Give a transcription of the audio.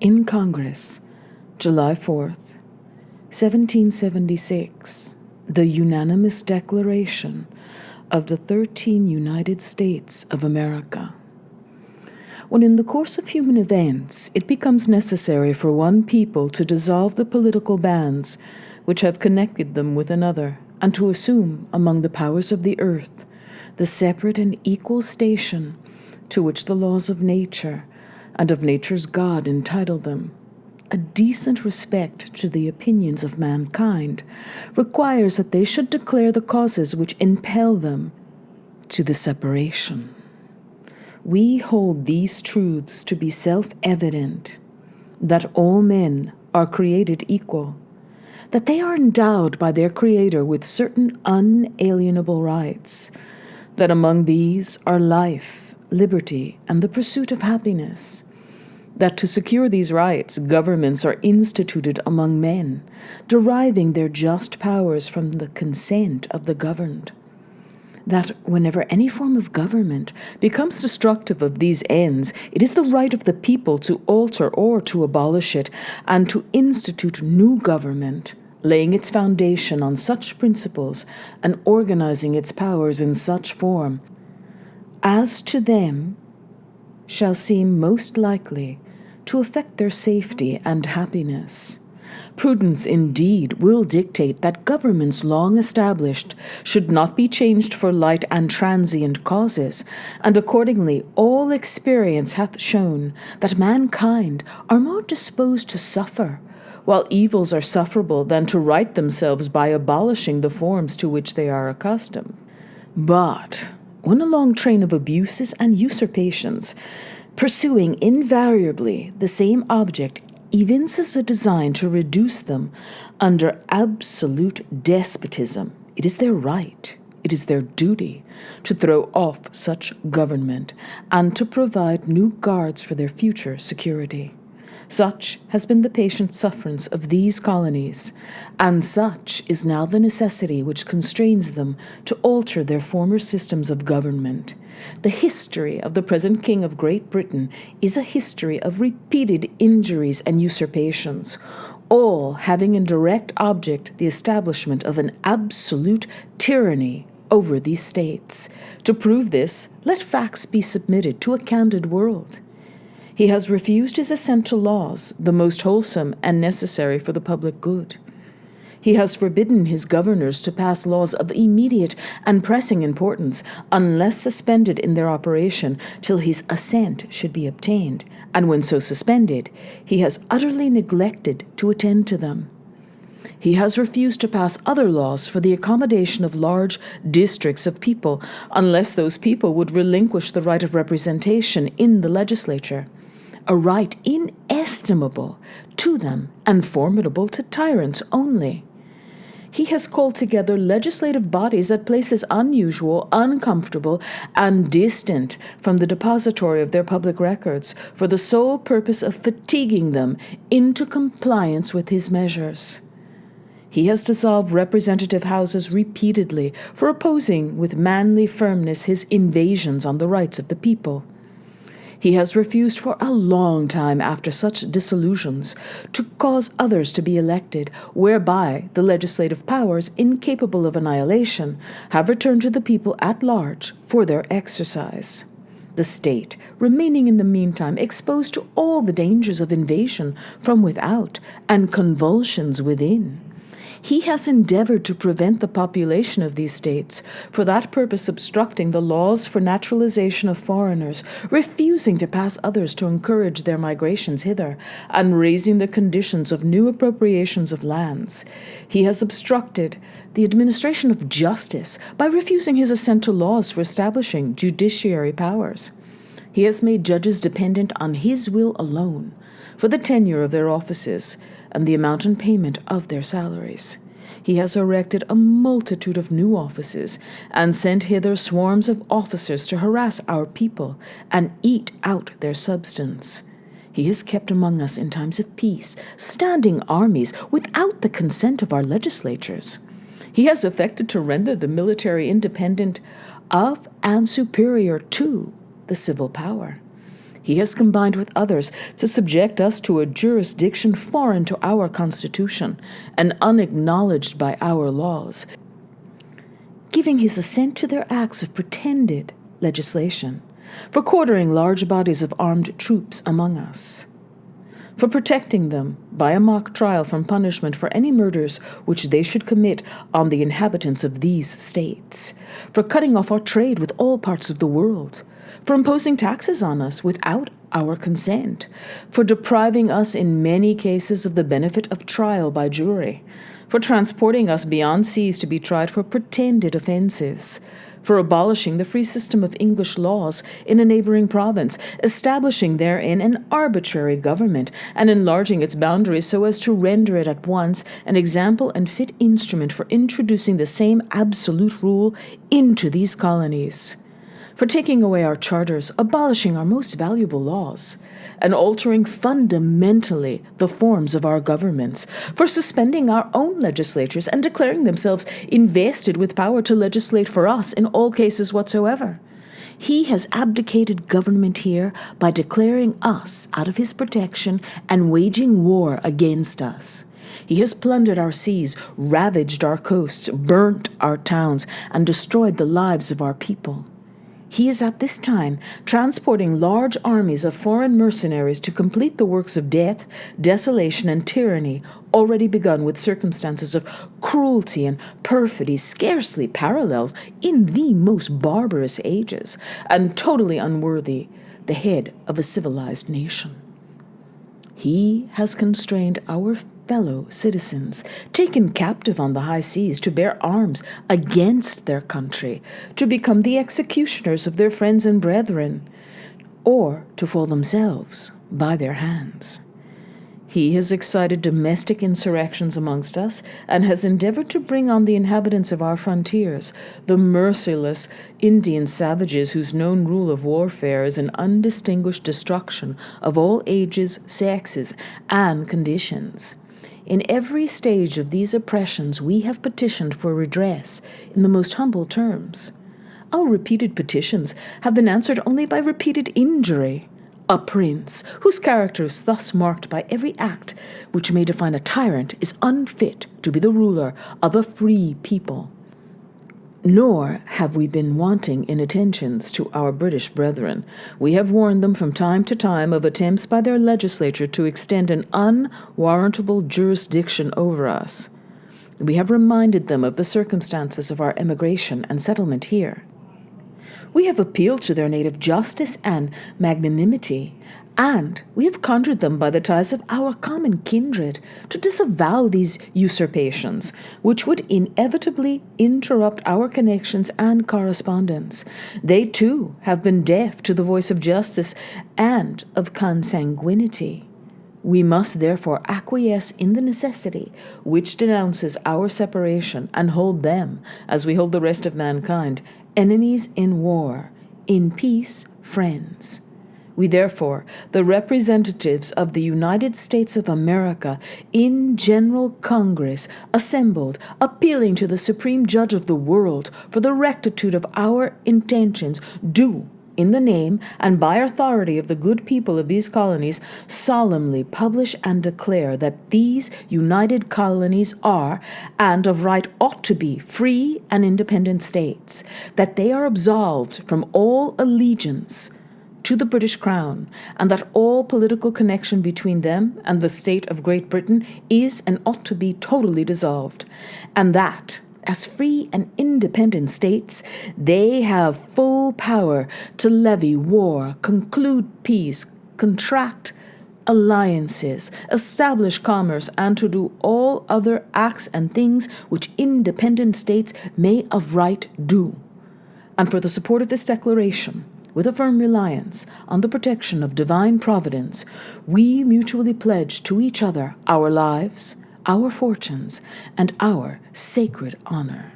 In Congress, July 4th, 1776, the unanimous declaration of the 13 United States of America. When in the course of human events it becomes necessary for one people to dissolve the political bands which have connected them with another, and to assume among the powers of the earth the separate and equal station to which the laws of nature and of nature's God entitle them, a decent respect to the opinions of mankind requires that they should declare the causes which impel them to the separation. We hold these truths to be self-evident, that all men are created equal, that they are endowed by their Creator with certain unalienable rights, that among these are life, liberty, and the pursuit of happiness, that to secure these rights, governments are instituted among men, deriving their just powers from the consent of the governed, that whenever any form of government becomes destructive of these ends, it is the right of the people to alter or to abolish it, and to institute new government, laying its foundation on such principles and organizing its powers in such form as to them shall seem most likely to affect their safety and happiness. Prudence indeed will dictate that governments long established should not be changed for light and transient causes, and accordingly all experience hath shown that mankind are more disposed to suffer, while evils are sufferable, than to right themselves by abolishing the forms to which they are accustomed. But when a long train of abuses and usurpations, pursuing invariably the same object, evinces a design to reduce them under absolute despotism, it is their right, it is their duty, to throw off such government and to provide new guards for their future security. Such has been the patient sufferance of these colonies, and such is now the necessity which constrains them to alter their former systems of government. The history of the present King of Great Britain is a history of repeated injuries and usurpations, all having in direct object the establishment of an absolute tyranny over these states. To prove this, let facts be submitted to a candid world. He has refused his assent to laws, the most wholesome and necessary for the public good. He has forbidden his governors to pass laws of immediate and pressing importance, unless suspended in their operation till his assent should be obtained, and when so suspended, he has utterly neglected to attend to them. He has refused to pass other laws for the accommodation of large districts of people, unless those people would relinquish the right of representation in the legislature, a right inestimable to them and formidable to tyrants only. He has called together legislative bodies at places unusual, uncomfortable, and distant from the depository of their public records, for the sole purpose of fatiguing them into compliance with his measures. He has dissolved representative houses repeatedly for opposing with manly firmness his invasions on the rights of the people. He has refused for a long time after such dissolutions to cause others to be elected, whereby the legislative powers, incapable of annihilation, have returned to the people at large for their exercise. The state, remaining in the meantime exposed to all the dangers of invasion from without and convulsions within. He has endeavored to prevent the population of these states, for that purpose obstructing the laws for naturalization of foreigners, refusing to pass others to encourage their migrations hither, and raising the conditions of new appropriations of lands. He has obstructed the administration of justice by refusing his assent to laws for establishing judiciary powers. He has made judges dependent on his will alone for the tenure of their offices and the amount and payment of their salaries. He has erected a multitude of new offices, and sent hither swarms of officers to harass our people and eat out their substance. He has kept among us in times of peace standing armies without the consent of our legislatures. He has affected to render the military independent of and superior to the civil power. He has combined with others to subject us to a jurisdiction foreign to our Constitution and unacknowledged by our laws, giving his assent to their acts of pretended legislation, for quartering large bodies of armed troops among us, for protecting them by a mock trial from punishment for any murders which they should commit on the inhabitants of these states, for cutting off our trade with all parts of the world, for imposing taxes on us without our consent, for depriving us in many cases of the benefit of trial by jury, for transporting us beyond seas to be tried for pretended offences, for abolishing the free system of English laws in a neighboring province, establishing therein an arbitrary government, and enlarging its boundaries so as to render it at once an example and fit instrument for introducing the same absolute rule into these colonies, for taking away our charters, abolishing our most valuable laws, and altering fundamentally the forms of our governments, for suspending our own legislatures and declaring themselves invested with power to legislate for us in all cases whatsoever. He has abdicated government here by declaring us out of his protection and waging war against us. He has plundered our seas, ravaged our coasts, burnt our towns, and destroyed the lives of our people. He is at this time transporting large armies of foreign mercenaries to complete the works of death, desolation, and tyranny already begun with circumstances of cruelty and perfidy scarcely paralleled in the most barbarous ages, and totally unworthy the head of a civilized nation. He has constrained our fellow citizens, taken captive on the high seas, to bear arms against their country, to become the executioners of their friends and brethren, or to fall themselves by their hands. He has excited domestic insurrections amongst us, and has endeavored to bring on the inhabitants of our frontiers the merciless Indian savages whose known rule of warfare is an undistinguished destruction of all ages, sexes, and conditions. In every stage of these oppressions we have petitioned for redress in the most humble terms. Our repeated petitions have been answered only by repeated injury. A prince, whose character is thus marked by every act which may define a tyrant, is unfit to be the ruler of a free people. Nor have we been wanting in attentions to our British brethren. We have warned them from time to time of attempts by their legislature to extend an unwarrantable jurisdiction over us. We have reminded them of the circumstances of our emigration and settlement here. We have appealed to their native justice and magnanimity, and we have conjured them by the ties of our common kindred to disavow these usurpations, which would inevitably interrupt our connections and correspondence. They, too, have been deaf to the voice of justice and of consanguinity. We must therefore acquiesce in the necessity which denounces our separation, and hold them, as we hold the rest of mankind, enemies in war, in peace, friends. We therefore, the representatives of the United States of America, in General Congress, assembled, appealing to the Supreme Judge of the world for the rectitude of our intentions, do, in the name and by authority of the good people of these colonies, solemnly publish and declare that these united colonies are, and of right ought to be, free and independent states, that they are absolved from all allegiance to the British Crown, and that all political connection between them and the state of Great Britain is and ought to be totally dissolved, and that, as free and independent states, they have full power to levy war, conclude peace, contract alliances, establish commerce, and to do all other acts and things which independent states may of right do. And for the support of this declaration, with a firm reliance on the protection of divine providence, we mutually pledge to each other our lives, our fortunes, and our sacred honor.